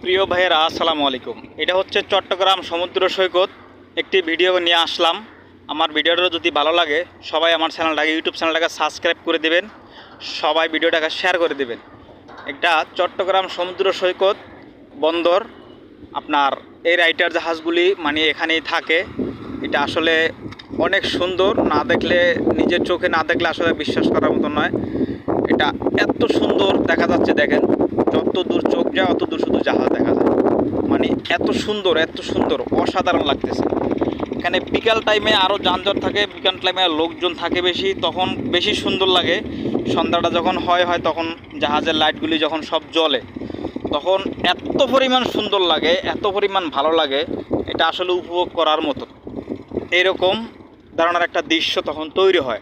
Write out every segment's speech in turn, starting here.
প্রিয় ভাইয়েরা আসসালামু আলাইকুম। এটা হচ্ছে চট্টগ্রাম সমুদ্র সৈকত। একটি ভিডিও নিয়ে আসলাম। আমার ভিডিওটা যদি ভালো লাগে সবাই আমার চ্যানেলটাকে ইউটিউব চ্যানেলটাকে সাবস্ক্রাইব করে দেবেন, সবাই ভিডিওটাকে শেয়ার করে দেবেন। এটা চট্টগ্রাম সমুদ্র সৈকত বন্দর। আপনার এই রাইটার জাহাজগুলি মানে এখানেই থাকে। এটা আসলে অনেক সুন্দর, না দেখলে নিজের চোখে না দেখলে আসলে বিশ্বাস করার মতো নয়। এটা এত সুন্দর দেখা যাচ্ছে, দেখেন যত দূর চোখ যায় অত দূর শুধু জাহাজ দেখা যায়। মানে এত সুন্দর অসাধারণ লাগতেছে। এখানে বিকাল টাইমে আরও যানজট থাকে, বিকাল টাইমে লোকজন থাকে বেশি, তখন বেশি সুন্দর লাগে। সন্ধ্যাটা যখন হয় তখন জাহাজের লাইটগুলি যখন সব জ্বলে তখন এত পরিমাণ সুন্দর লাগে, এত পরিমাণ ভালো লাগে, এটা আসলে উপভোগ করার মতো এরকম ধরনের একটা দৃশ্য তখন তৈরি হয়।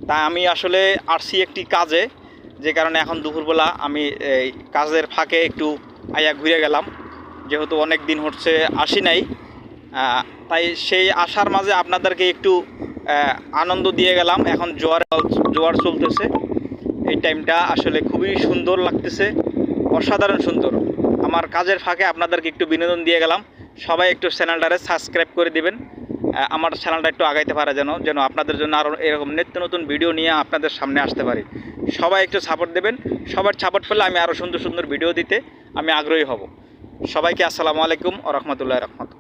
তাই আমি আসলে আসছি একটি কাজে, যে কারণে এখন দুপুরবেলা আমি এই কাজের ফাঁকে একটু আয়া ঘুরে গেলাম, যেহেতু অনেক দিন হচ্ছে আসি নাই। তাই সেই আসার মাঝে আপনাদেরকে একটু আনন্দ দিয়ে গেলাম। এখন জোয়ার চলতেছে, এই টাইমটা আসলে খুবই সুন্দর লাগতেছে, অসাধারণ সুন্দর। আমার কাজের ফাঁকে আপনাদেরকে একটু বিনোদন দিয়ে গেলাম। সবাই একটু চ্যানেলটারে সাবস্ক্রাইব করে দিবেন, আমার চ্যানেলটা একটু আগাইতে পারে যেন আপনাদের জন্য আরও এরকম নিত্য নতুন ভিডিও নিয়ে আপনাদের সামনে আসতে পারি। সবাই একটু সাপোর্ট দেবেন। সবার সাপোর্ট পেলে আমি আরও সুন্দর ভিডিও দিতে আমি আগ্রহী হব। সবাইকে আসসালামু আলাইকুম ওয়া রাহমাতুল্লাহি ওয়া বারাকাতুহু।